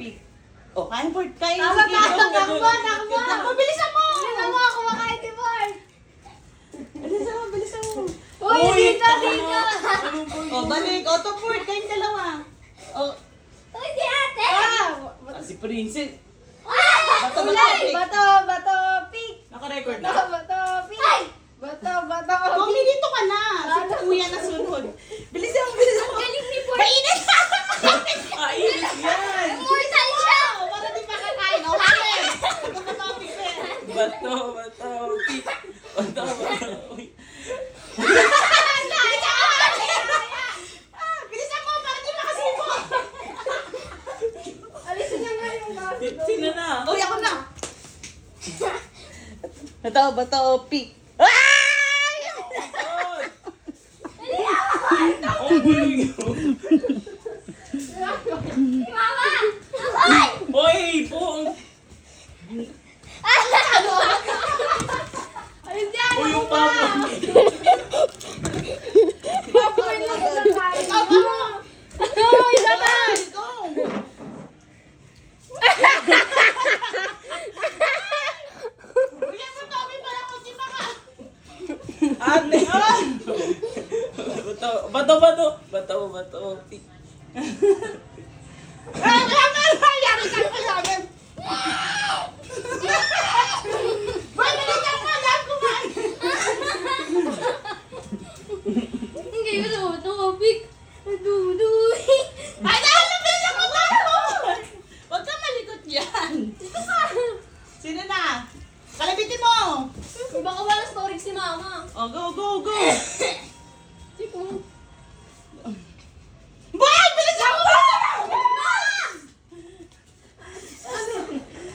pick. O, kain Port, kain. Takbo, Sige, takbo, go. takbo, takbo. Takbo, bilisan mo! Bilisan mo ako makain si Bart. Bilisan mo, bilisan mo. Uy, dito, dito. O, balik. O, to Port, kain dalawa. O, Uy, si ate. si Princess. Bato, pick. bato, pick. Naka-record Bato, na. bato, pick. Bato, Mami, pick. dito ka na. Si kuya na sunod. Bilisan mo, bilisan mo. Galing ni Bart. Mainit! Mainit yan! Umursan siya. O, para di pa kakain. O, halim! Ito na topic, eh. Bato, pick. Bato. Uy. Bilisan mo, para di makasipo. Alisin niya nga yung baso. Sino na? Uy, ako na. Bato, pick. Ay! Ang guling yun. Mama! Ay! Hoy, pong. Ayun dyan! Uy, yung papa. Papuin lang sa kain. Uy, naman! Go! Bigyan mo kami para kasi baka. Ate. Bato, pick. Ay, yari ka pa sa akin. Boy, bilisan mo, alam kumain. Hindi ko na tubig. Duduy. Ay, alam, bilisan mo tayo. Huwag ka malikot yan. Sino na? Kalabitin mo. Baka wala storage si mama. Oh, go. Tipo. Boy, bilisan mo!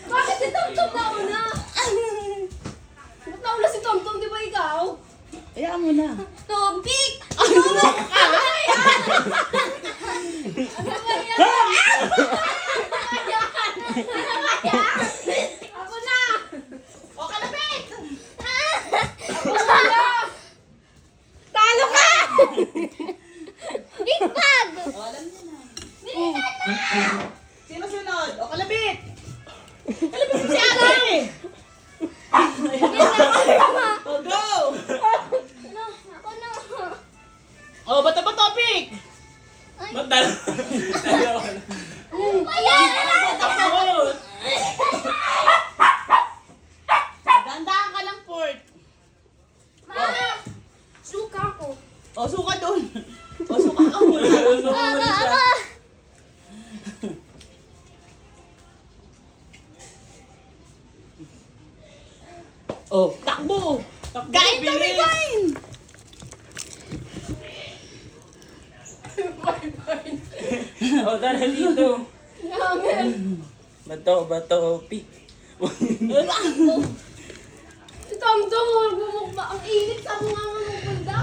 Bakit si Tom nauna? Ba't nauna si Tom? Di ba ikaw? Hayaan mo na. Tubig! Ano ba yan? Ako na! O, kalabit! Talo ka! Big bag! O, alam niya na. Sino sunod? O, kalabit! Kalabit mo si ate! O, go! Ano? Ako na! O, bato ba topic? Ba't dalawa? Ayan! Tapos. Dandahan ka lang, Port. Mama! Suka ko. O, suka doon. O, suka ka muna. Ara! O, takbo! Kain kami, kain! O, dala dito. Namin! Bato, pick. Si Tom bumukba. Ang init sa mga bunda.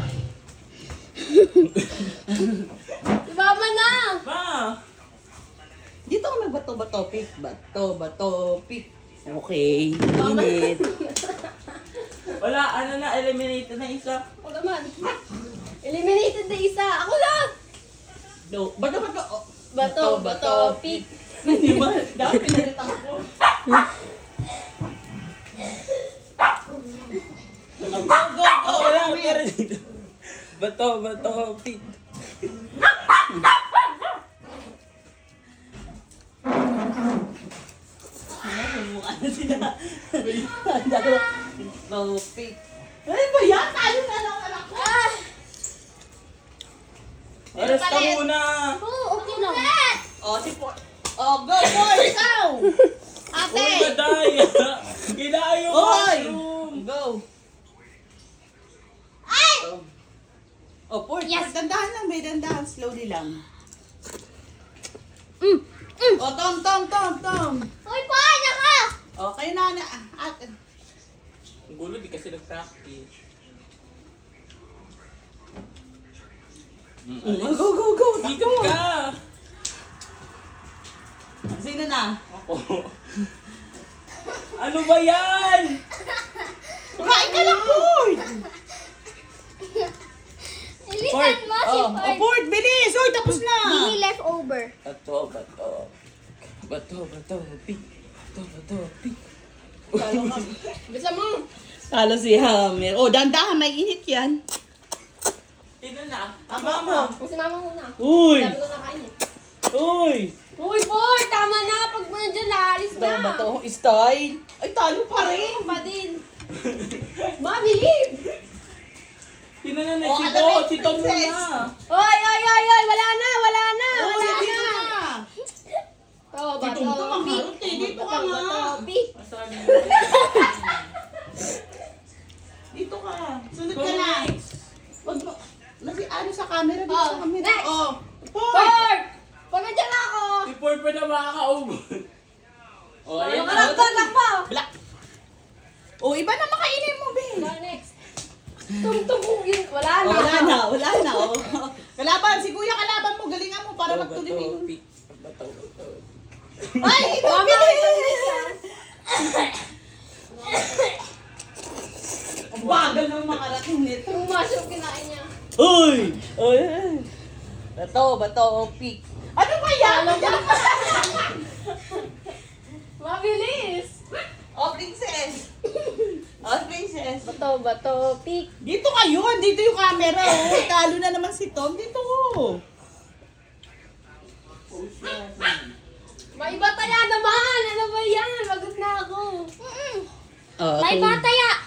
Si Mama na! Ma! Dito ka magbato-bato pick. Bato, pick. Okay, init. Wala, ano na, eliminated na isa. Ako naman. Eliminated na isa. Ako lang! No, bato. O, Bato, pick. Di ba? Dapat pinalitan ko. Go! Wala, pero dito. Bato, pick. Mukha na sila. Bato, pick. Ano ba yan? Tayo na lang anak ko. Oras ka muna. Oo, okay lang. O, si Port. O, go, boy! Ikaw! Ate! Uy, madaya. Kinayo ko. Hoy! Go! Ay! O, Port, Yes. Port, dandahan lang, may dandahan. Slowly lang. Mm. O, Tom. Uy, paano ka? O, kayo na. At, Ang gulo, di kasi nag-practice. go! Dito ka. Sino na? Ako. Ano ba yan? Kain ka lang, Port! Ilitan mo si O, Ford. Port, bilis! Uy, tapos na! Hindi leftover. Bato. Bato, pick. Bato, pick. Bisa mo. Talo si Hammer. Oh, dandahan, may init yan. Sino na? Ang mama. Si mama muna. Uy! Sabi ko na kain. Uy! Uy, boy! Tama na. Pag mo nandiyan, naalis Ito na. ba ito? Style? Ay, talo pa rin. Ano pa din? Mami, leave! Sino na Oh, si alam Tom? mo, Si Tom princess. na. Oy, oy, oy, oy! Wala na, wala na, Oh, wala dito na. na. Oh, Si Tumtum ang harot eh. Dito ka nga. Pick. Masabi mo. Dito ka. Sunod ka Go na. next. Wag mo. Ano sa camera? Dito Oh, sa camera. next. Oh. Four. Ford! Pag nandiyan na ako. Si Ford pa na makakaubod. Oh, Ano ayun ka na. lang, takbo. Black. Oh, iba na makainin mo, Ben. Go next. Tumtum yun. Wala na. Oh, wala na, wala na. Oh. Kalaban, si Kuya kalaban mo. Galingan mo para magtuloy. Pick. Bato. Ay, ito Mami, Ang bagal ng makarating nito. Pumasok kinain niya. Uy! Uy! Bato, pick. Ano ba yan? Mabilis. Oh, princess. Oh, princess. Bato, pick. Dito kayo, dito yung camera. Oh. Talo na naman si Tom. Dito. Oh. May bataya naman. Ano ba yan? Lagot na ako. Oh, May bataya.